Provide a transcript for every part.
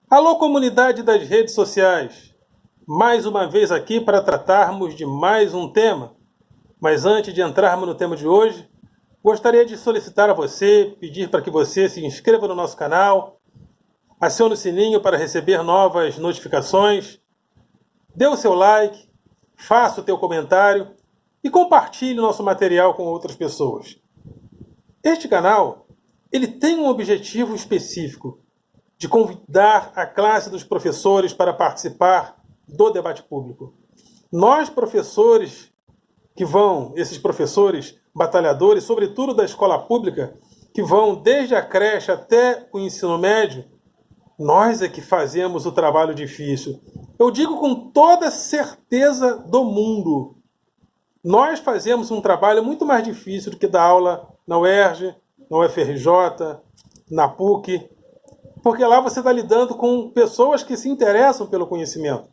Alô, comunidade das redes sociais! Mais uma vez aqui para tratarmos de mais um tema. Mas antes de entrarmos no tema de hoje, gostaria de solicitar a você, pedir para que você se inscreva no nosso canal, acione o sininho para receber novas notificações, dê o seu like, faça o teu comentário e compartilhe o nosso material com outras pessoas. Este canal, ele tem um objetivo específico, de convidar a classe dos professores para participar do debate público. Nós, professores, esses professores batalhadores, sobretudo da escola pública, que vão desde a creche até o ensino médio, nós é que fazemos o trabalho difícil. Eu digo com toda certeza do mundo. Nós fazemos um trabalho muito mais difícil do que dar aula na UERJ, na UFRJ, na PUC, porque lá você está lidando com pessoas que se interessam pelo conhecimento.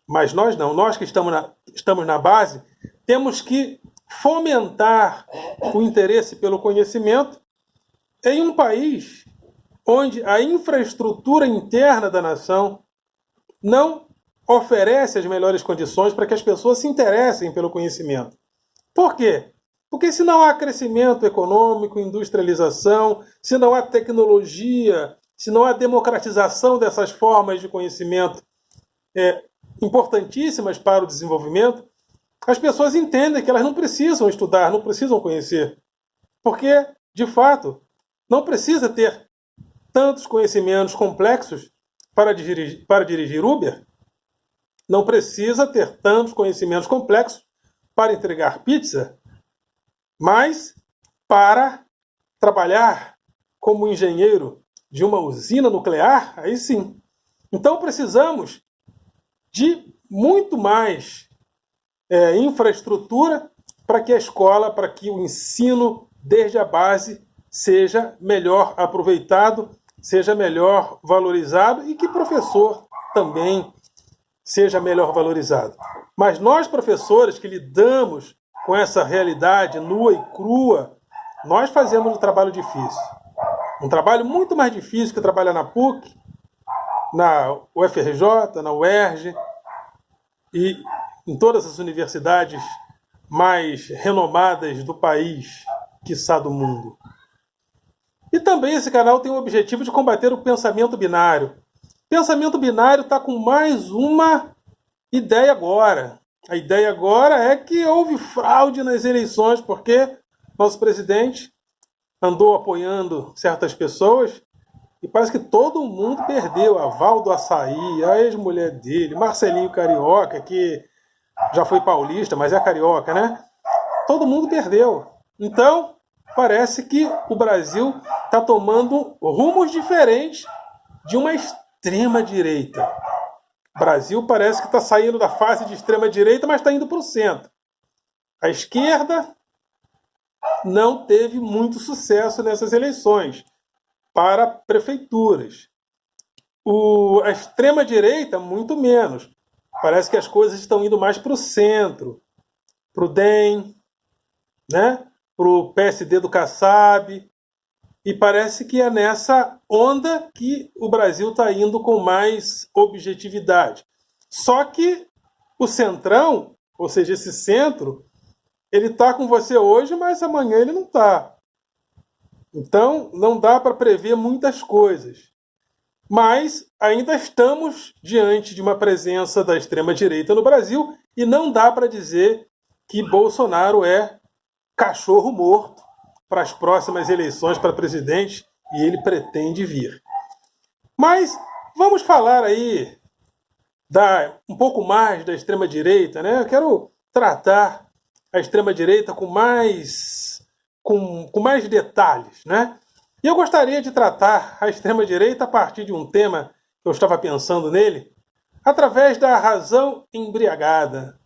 Mas nós não, nós que estamos na base, temos que fomentar o interesse pelo conhecimento em um país onde a infraestrutura interna da nação não oferece as melhores condições para que as pessoas se interessem pelo conhecimento. Por quê? Porque se não há crescimento econômico, industrialização, se não há tecnologia, se não há democratização dessas formas de conhecimento importantíssimas para o desenvolvimento, as pessoas entendem que elas não precisam estudar, não precisam conhecer. Porque, de fato, não precisa ter tantos conhecimentos complexos para dirigir Uber, não precisa ter tantos conhecimentos complexos para entregar pizza, mas para trabalhar como engenheiro de uma usina nuclear, aí sim. Então precisamos de muito mais infraestrutura para que a escola, para que o ensino desde a base seja melhor aproveitado, seja melhor valorizado e que o professor também seja melhor valorizado. Mas nós, professores, que lidamos com essa realidade nua e crua, nós fazemos um trabalho difícil. Um trabalho muito mais difícil que trabalhar na PUC, na UFRJ, na UERJ e em todas as universidades mais renomadas do país, quiçá do mundo. E também esse canal tem o objetivo de combater o pensamento binário. O pensamento binário está com mais uma ideia agora. A ideia agora é que houve fraude nas eleições, porque nosso presidente andou apoiando certas pessoas e parece que todo mundo perdeu. A Val do Açaí, a ex-mulher dele, Marcelinho Carioca, que já foi paulista, mas é carioca, né? Todo mundo perdeu. Então, parece que o Brasil está tomando rumos diferentes de uma extrema-direita. O Brasil parece que está saindo da fase de extrema-direita, mas está indo para o centro. A esquerda não teve muito sucesso nessas eleições para prefeituras. A extrema-direita, muito menos. Parece que as coisas estão indo mais para o centro, para o DEM, né? Para o PSD do Kassab. E parece que é nessa onda que o Brasil está indo com mais objetividade. Só que o centrão, ou seja, esse centro, ele está com você hoje, mas amanhã ele não está. Então, não dá para prever muitas coisas. Mas ainda estamos diante de uma presença da extrema-direita no Brasil e não dá para dizer que Bolsonaro é cachorro morto para as próximas eleições para presidente e ele pretende vir. Mas vamos falar aí um pouco mais da extrema-direita, né? Eu quero tratar a extrema-direita com mais detalhes, né? E eu gostaria de tratar a extrema-direita a partir de um tema que eu estava pensando nele, através da razão embriagada.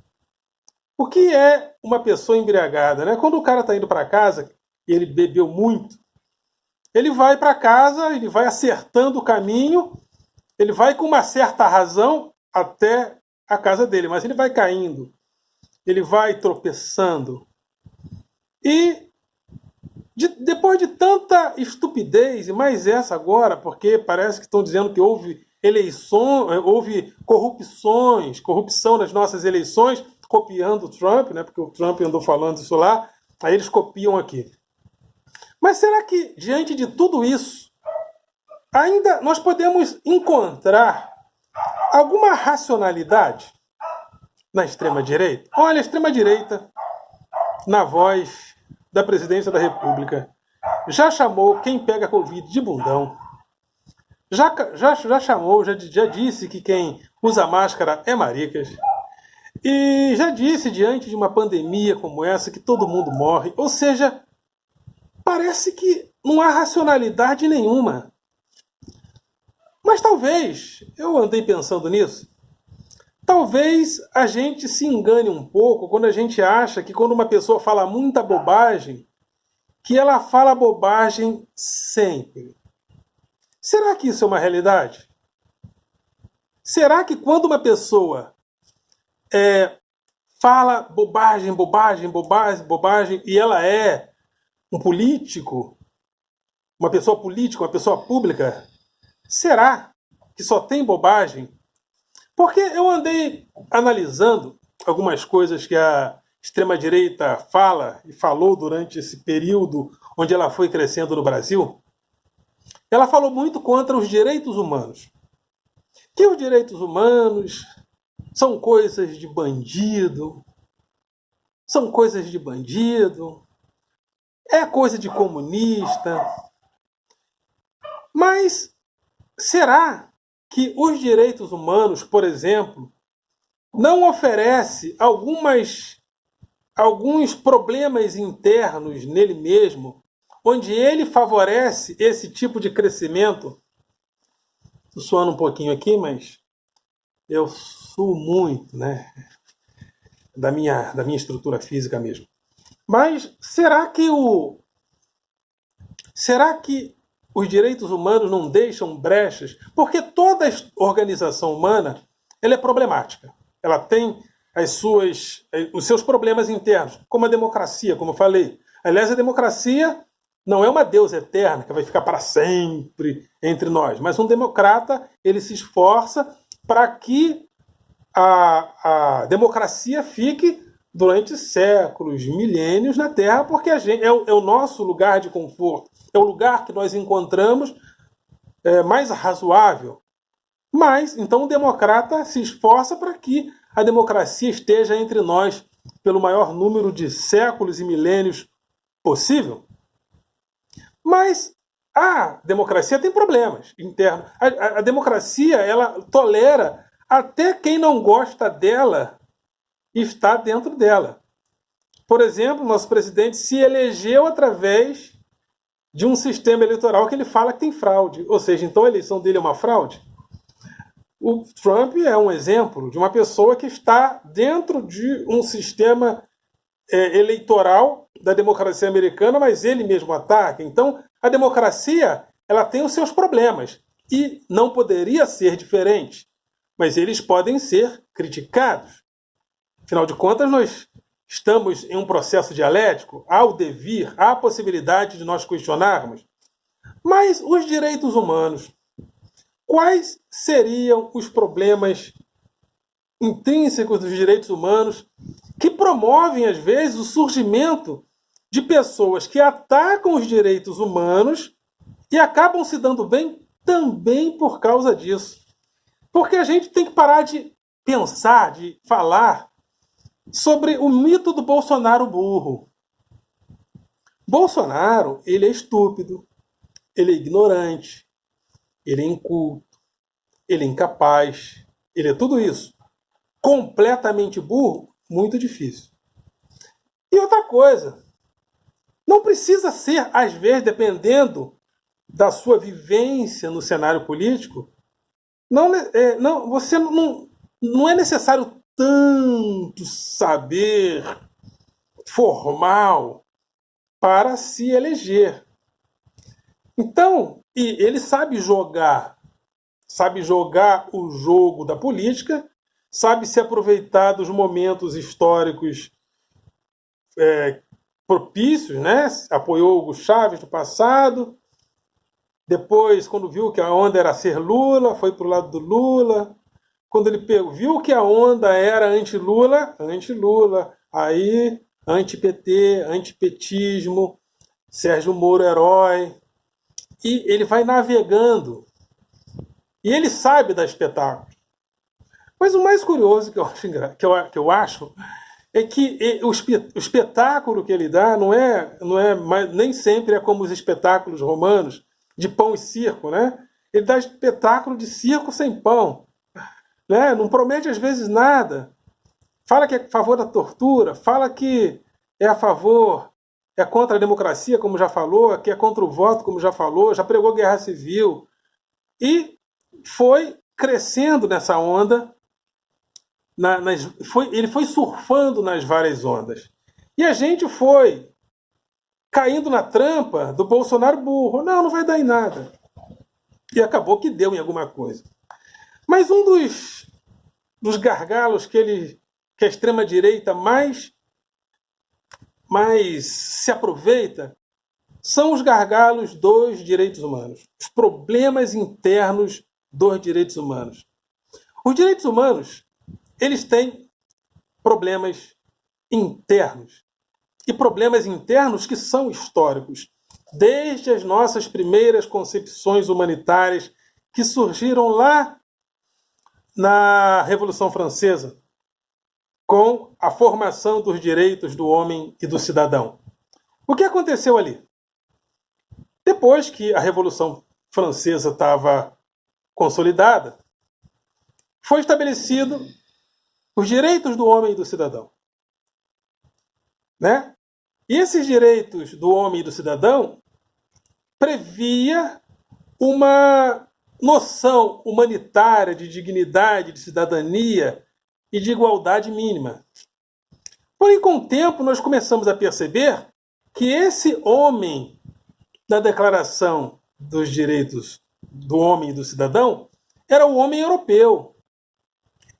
O que é uma pessoa embriagada, né? Quando o cara está indo para casa e ele bebeu muito, ele vai para casa, ele vai acertando o caminho, ele vai com uma certa razão até a casa dele, mas ele vai caindo, ele vai tropeçando. E depois de tanta estupidez, e mais essa agora, porque parece que estão dizendo que houve eleições, houve corrupção nas nossas eleições, copiando o Trump, né? Porque o Trump andou falando isso lá, aí eles copiam aqui. Mas será que, diante de tudo isso, ainda nós podemos encontrar alguma racionalidade na extrema-direita? Olha, a extrema-direita, na voz da presidência da República, já chamou quem pega Covid de bundão. Já chamou, já disse que quem usa máscara é maricas. E já disse, diante de uma pandemia como essa, que todo mundo morre. Ou seja, parece que não há racionalidade nenhuma. Mas talvez, eu andei pensando nisso, talvez a gente se engane um pouco quando a gente acha que quando uma pessoa fala muita bobagem, que ela fala bobagem sempre. Será que isso é uma realidade? Será que quando uma pessoa fala bobagem, e ela é um político, uma pessoa política, uma pessoa pública, será que só tem bobagem? Porque eu andei analisando algumas coisas que a extrema-direita fala e falou durante esse período onde ela foi crescendo no Brasil. Ela falou muito contra os direitos humanos. Que os direitos humanos são coisas de bandido, é coisa de comunista. Mas será que os direitos humanos, por exemplo, não oferece alguns problemas internos nele mesmo, onde ele favorece esse tipo de crescimento? Estou suando um pouquinho aqui, mas eu suo muito, né? Da minha estrutura física mesmo. Mas será que os direitos humanos não deixam brechas? Porque toda organização humana ela é problemática. Ela tem os seus problemas internos, como a democracia, como eu falei. Aliás, a democracia não é uma deusa eterna que vai ficar para sempre entre nós, mas um democrata ele se esforça para que a democracia fique durante séculos, milênios na Terra, porque a gente, é o nosso lugar de conforto, é o lugar que nós encontramos mais razoável. Mas, então, o democrata se esforça para que a democracia esteja entre nós pelo maior número de séculos e milênios possível. Mas a democracia tem problemas internos. A democracia ela tolera até quem não gosta dela está dentro dela. Por exemplo, nosso presidente se elegeu através de um sistema eleitoral que ele fala que tem fraude. Ou seja, então a eleição dele é uma fraude. O Trump é um exemplo de uma pessoa que está dentro de um sistema eleitoral da democracia americana, mas ele mesmo ataca. Então, a democracia ela tem os seus problemas e não poderia ser diferente, mas eles podem ser criticados. Afinal de contas, nós estamos em um processo dialético, há o devir, há a possibilidade de nós questionarmos. Mas os direitos humanos, quais seriam os problemas intrínsecos dos direitos humanos que promovem, às vezes, o surgimento de pessoas que atacam os direitos humanos e acabam se dando bem também por causa disso? Porque a gente tem que parar de pensar, de falar sobre o mito do Bolsonaro burro. Bolsonaro, ele é estúpido, ele é ignorante, ele é inculto, ele é incapaz, ele é tudo isso. Completamente burro, muito difícil. E outra coisa, não precisa ser, às vezes, dependendo da sua vivência no cenário político, não é necessário tanto saber formal para se eleger. Então, e ele sabe jogar o jogo da política, sabe se aproveitar dos momentos históricos propícios, né? Apoiou Hugo Chávez no passado, Depois, quando viu que a onda era ser Lula, foi para o lado do Lula. Quando ele viu que a onda era anti-Lula, anti-Lula. Aí, anti-PT, antipetismo, Sérgio Moro herói. E ele vai navegando. E ele sabe dar espetáculo. Mas o mais curioso que eu acho é que o espetáculo que ele dá nem sempre é como os espetáculos romanos, de pão e circo, né? Ele dá espetáculo de circo sem pão, né? Não promete às vezes nada. Fala que é a favor da tortura, fala que é contra a democracia, como já falou, que é contra o voto, como já falou, já pregou guerra civil. E foi crescendo nessa onda, ele foi surfando nas várias ondas. E a gente foi caindo na trampa do Bolsonaro burro. Não, não vai dar em nada. E acabou que deu em alguma coisa. Mas um dos gargalos que a extrema-direita mais se aproveita são os gargalos dos direitos humanos. Os problemas internos dos direitos humanos. Os direitos humanos, eles têm problemas internos. E problemas internos que são históricos. Desde as nossas primeiras concepções humanitárias que surgiram lá na Revolução Francesa, com a formação dos direitos do homem e do cidadão. O que aconteceu ali? Depois que a Revolução Francesa estava consolidada, foi estabelecido os direitos do homem e do cidadão. Né? E esses direitos do homem e do cidadão previa uma noção humanitária de dignidade, de cidadania e de igualdade mínima. Porém, com o tempo, nós começamos a perceber que esse homem da Declaração dos Direitos do Homem e do Cidadão era o homem europeu.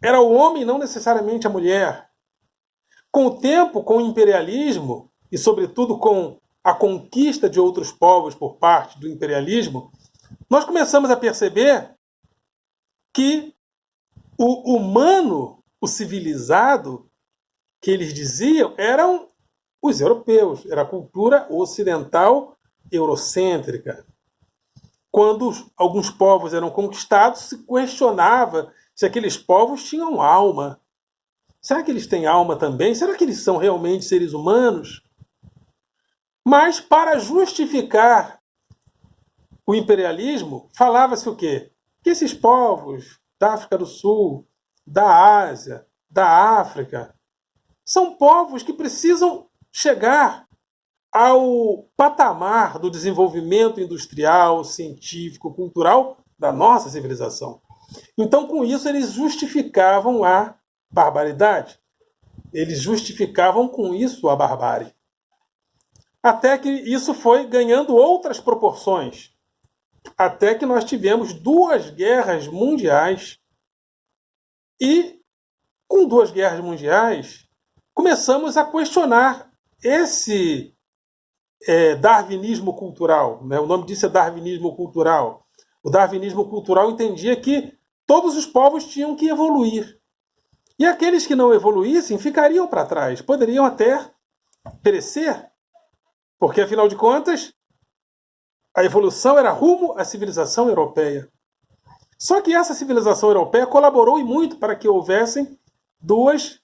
Era o homem, não necessariamente a mulher. Com o tempo, com o imperialismo, e sobretudo com a conquista de outros povos por parte do imperialismo, nós começamos a perceber que o humano, o civilizado, que eles diziam, eram os europeus, era a cultura ocidental eurocêntrica. Quando alguns povos eram conquistados, se questionava se aqueles povos tinham alma. Será que eles têm alma também? Será que eles são realmente seres humanos? Mas, para justificar o imperialismo, falava-se o quê? Que esses povos da África do Sul, da Ásia, da África, são povos que precisam chegar ao patamar do desenvolvimento industrial, científico, cultural da nossa civilização. Então, com isso, eles justificavam a barbaridade. Eles justificavam com isso a barbárie. Até que isso foi ganhando outras proporções. Até que nós tivemos 2 guerras mundiais. E, com 2 guerras mundiais, começamos a questionar esse darwinismo cultural. Né? O nome disso é darwinismo cultural. O darwinismo cultural entendia que todos os povos tinham que evoluir. E aqueles que não evoluíssem ficariam para trás, poderiam até perecer, porque, afinal de contas, a evolução era rumo à civilização europeia. Só que essa civilização europeia colaborou e muito para que houvesse 2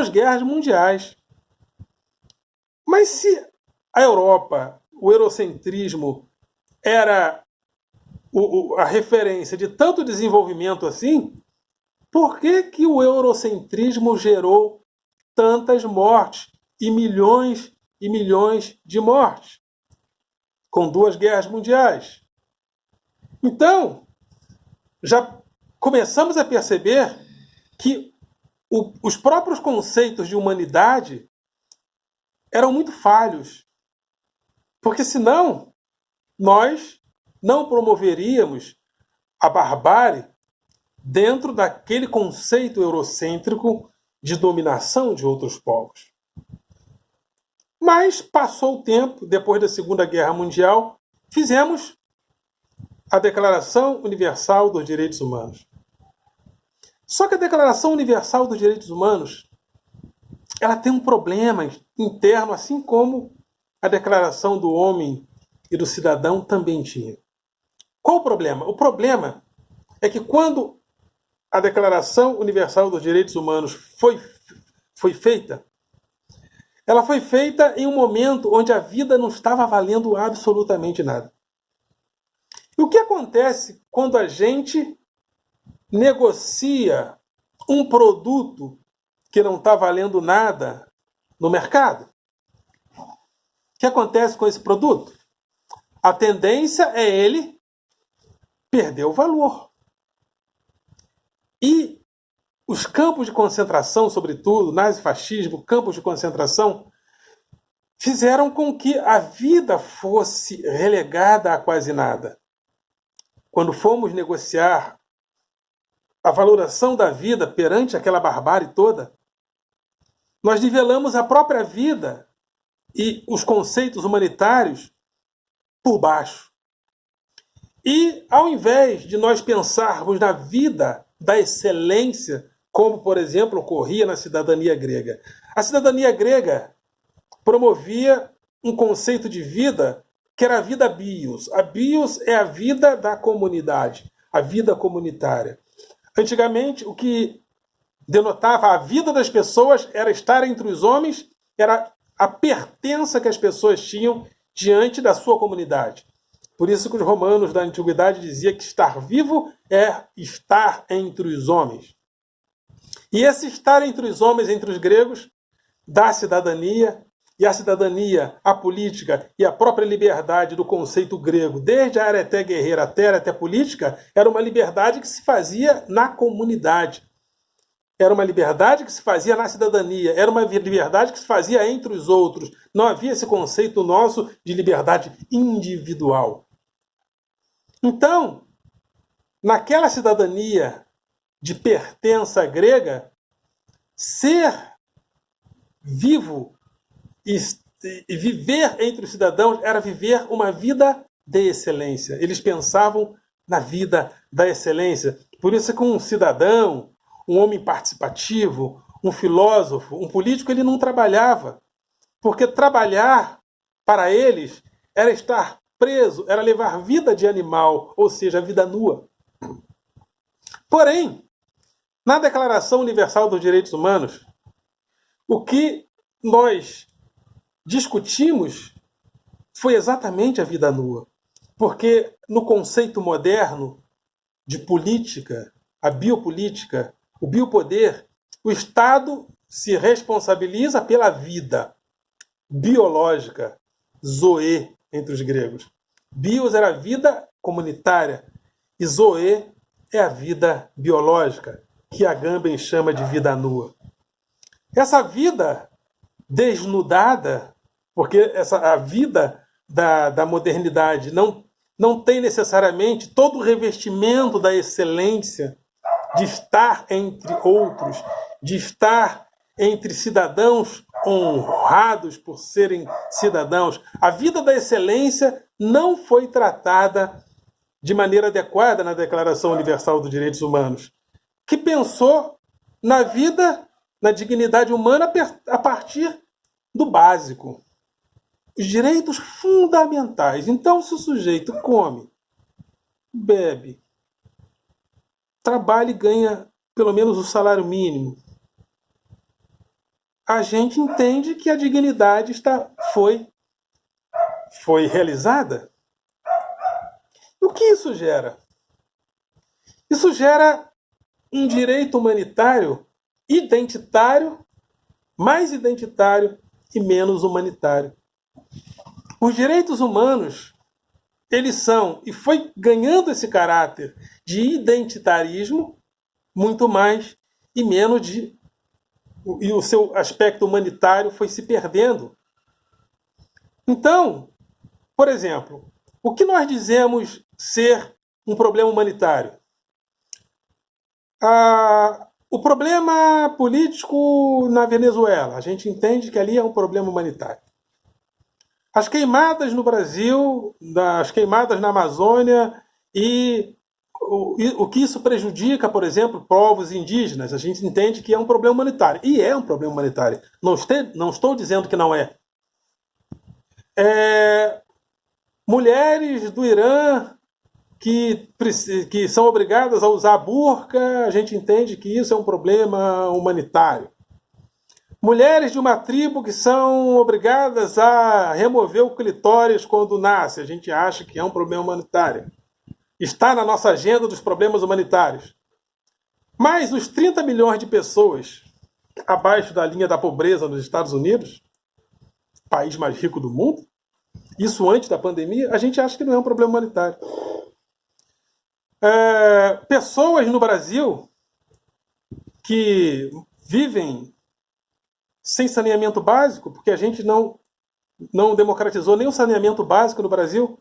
guerras mundiais. Mas se a Europa, o eurocentrismo, era a referência de tanto desenvolvimento assim, por que o eurocentrismo gerou tantas mortes e milhões de mortes? Com 2 guerras mundiais. Então, já começamos a perceber que os próprios conceitos de humanidade eram muito falhos. Porque senão, nós não promoveríamos a barbárie dentro daquele conceito eurocêntrico de dominação de outros povos. Mas passou o tempo, depois da Segunda Guerra Mundial, fizemos a Declaração Universal dos Direitos Humanos. Só que a Declaração Universal dos Direitos Humanos, ela tem um problema interno, assim como a Declaração do Homem e do Cidadão também tinha. Qual o problema? O problema é que quando a Declaração Universal dos Direitos Humanos foi feita, ela foi feita em um momento onde a vida não estava valendo absolutamente nada. E o que acontece quando a gente negocia um produto que não está valendo nada no mercado? O que acontece com esse produto? A tendência é ele perder o valor. E os campos de concentração, sobretudo, nazifascismo, campos de concentração, fizeram com que a vida fosse relegada a quase nada. Quando fomos negociar a valoração da vida perante aquela barbárie toda, nós nivelamos a própria vida e os conceitos humanitários por baixo. E, ao invés de nós pensarmos na vida da excelência, como, por exemplo, ocorria na cidadania grega, a cidadania grega promovia um conceito de vida que era a vida bios. A bios é a vida da comunidade, a vida comunitária. Antigamente, o que denotava a vida das pessoas era estar entre os homens, era a pertença que as pessoas tinham diante da sua comunidade. Por isso que os romanos da antiguidade diziam que estar vivo é estar entre os homens. E esse estar entre os homens, entre os gregos, dá cidadania, e a cidadania, a política e a própria liberdade do conceito grego, desde a areté guerreira até a areté política, era uma liberdade que se fazia na comunidade. Era uma liberdade que se fazia na cidadania, era uma liberdade que se fazia entre os outros. Não havia esse conceito nosso de liberdade individual. Então, naquela cidadania de pertença grega, ser vivo e viver entre os cidadãos era viver uma vida de excelência. Eles pensavam na vida da excelência. Por isso que um cidadão, um homem participativo, um filósofo, um político, ele não trabalhava. Porque trabalhar, para eles, era estar preso, era levar vida de animal, ou seja, vida nua. Porém, na Declaração Universal dos Direitos Humanos, o que nós discutimos foi exatamente a vida nua. Porque no conceito moderno de política, a biopolítica, o biopoder, o Estado se responsabiliza pela vida biológica, zoe, entre os gregos. Bios era a vida comunitária e zoe é a vida biológica, que Agamben chama de vida nua. Essa vida desnudada, porque a vida da modernidade não tem necessariamente todo o revestimento da excelência de estar entre outros, de estar entre cidadãos honrados por serem cidadãos. A vida da excelência não foi tratada de maneira adequada na Declaração Universal dos Direitos Humanos, que pensou na vida, na dignidade humana a partir do básico. Os direitos fundamentais. Então, se o sujeito come, bebe, trabalha e ganha pelo menos o salário mínimo, a gente entende que a dignidade foi realizada. O que isso gera? Isso gera um direito humanitário identitário, mais identitário e menos humanitário. Os direitos humanos, eles são, e foi ganhando esse caráter de identitarismo, muito mais e menos e o seu aspecto humanitário foi se perdendo. Então, por exemplo, o que nós dizemos ser um problema humanitário? O problema político na Venezuela, a gente entende que ali é um problema humanitário. As queimadas no Brasil, as queimadas na Amazônia E o que isso prejudica, por exemplo, povos indígenas, a gente entende que é um problema humanitário. E é um problema humanitário. Não estou dizendo que não é. Mulheres do Irã que são obrigadas a usar burca, a gente entende que isso é um problema humanitário. Mulheres de uma tribo que são obrigadas a remover o clitóris quando nasce, a gente acha que é um problema humanitário. Está na nossa agenda dos problemas humanitários. Mas os 30 milhões de pessoas abaixo da linha da pobreza nos Estados Unidos, país mais rico do mundo, isso antes da pandemia, a gente acha que não é um problema humanitário. Pessoas no Brasil que vivem sem saneamento básico, porque a gente não democratizou nem o saneamento básico no Brasil,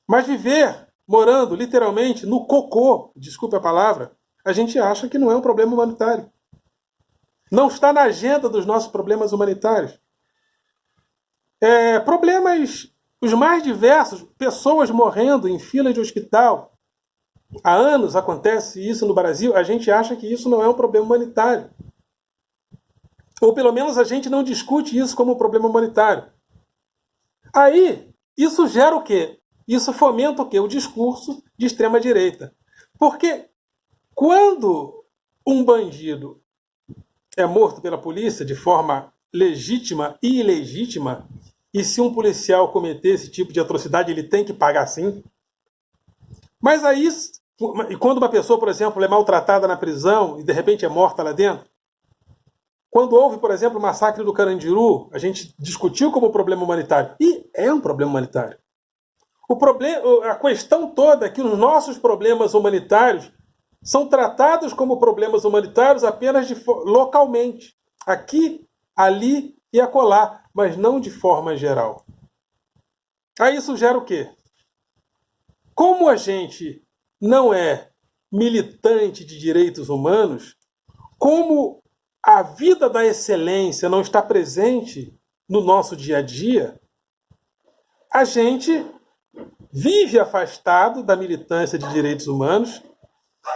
mas viver morando literalmente no cocô, desculpe a palavra, a gente acha que não é um problema humanitário. Não está na agenda dos nossos problemas humanitários. Problemas os mais diversos, pessoas morrendo em fila de hospital. Há anos acontece isso no Brasil, a gente acha que isso não é um problema humanitário. Ou pelo menos a gente não discute isso como um problema humanitário. Aí, isso gera o quê? Isso fomenta o quê? O discurso de extrema-direita. Porque quando um bandido é morto pela polícia de forma legítima e ilegítima, e se um policial cometer esse tipo de atrocidade, ele tem que pagar sim. Mas aí, e quando uma pessoa, por exemplo, é maltratada na prisão e de repente é morta lá dentro, quando houve, por exemplo, o massacre do Carandiru, a gente discutiu como problema humanitário. E é um problema humanitário. A questão toda é que os nossos problemas humanitários são tratados como problemas humanitários apenas localmente. Aqui, ali e acolá, mas não de forma geral. Aí isso gera o quê? Como a gente não é militante de direitos humanos, como a vida da excelência não está presente no nosso dia a dia, a gente vive afastado da militância de direitos humanos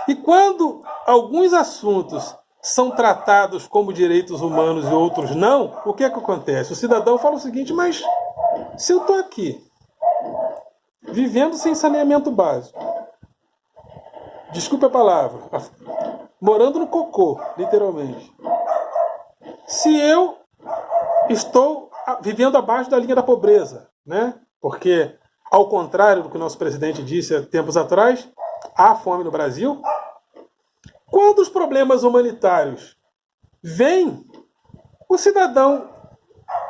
e quando alguns assuntos são tratados como direitos humanos e outros não, o que é que acontece? O cidadão fala o seguinte, mas se eu estou aqui, vivendo sem saneamento básico, desculpe a palavra, morando no cocô, literalmente, se eu estou vivendo abaixo da linha da pobreza, né? Porque, ao contrário do que o nosso presidente disse há tempos atrás, há fome no Brasil. Quando os problemas humanitários vêm, o cidadão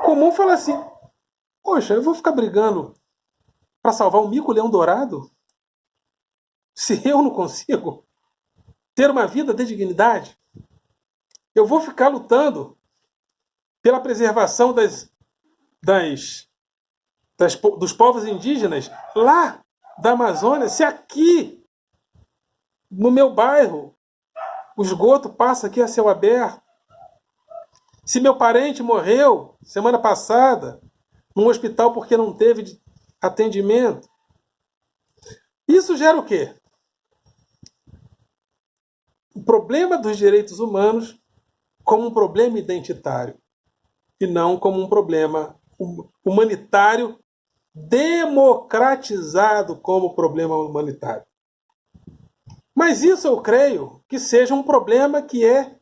comum fala assim, poxa, eu vou ficar brigando para salvar um mico-leão dourado? Se eu não consigo ter uma vida de dignidade, eu vou ficar lutando pela preservação dos povos indígenas lá da Amazônia, se aqui, no meu bairro, o esgoto passa aqui a céu aberto, se meu parente morreu semana passada num hospital porque não teve atendimento, isso gera o quê? O problema dos direitos humanos como um problema identitário e não como um problema humanitário democratizado como problema humanitário. Mas isso eu creio que seja um problema que é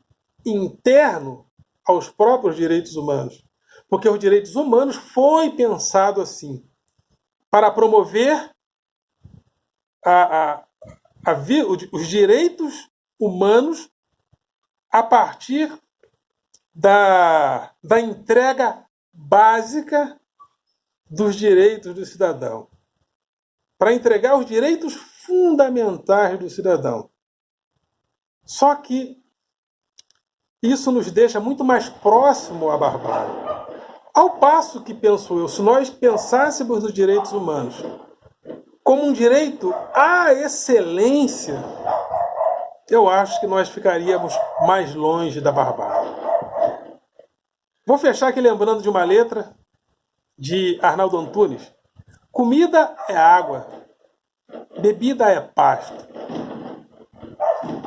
interno aos próprios direitos humanos. Porque os direitos humanos foi pensado assim, para promover os direitos humanos a partir da entrega básica dos direitos do cidadão. Para entregar os direitos fundamentais do cidadão. Só que isso nos deixa muito mais próximo à barbárie. Ao passo que, penso eu, se nós pensássemos nos direitos humanos como um direito à excelência, eu acho que nós ficaríamos mais longe da barbárie. Vou fechar aqui lembrando de uma letra de Arnaldo Antunes. Comida é água, Bebida é pasto.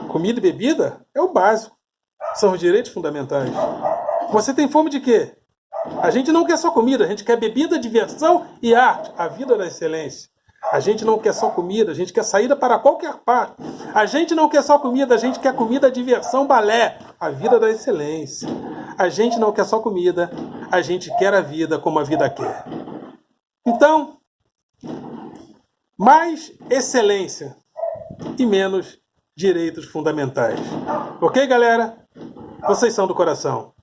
Comida e bebida é o básico. São os direitos fundamentais. Você tem fome de quê? A gente não quer só comida, a gente quer bebida, diversão e arte, a vida da excelência. A gente não quer só comida, a gente quer saída para qualquer parte. A gente não quer só comida, a gente quer comida, diversão, balé, a vida da excelência. A gente não quer só comida, a gente quer a vida como a vida quer. Então, mais excelência e menos direitos fundamentais. Ok, galera? Vocês são do coração.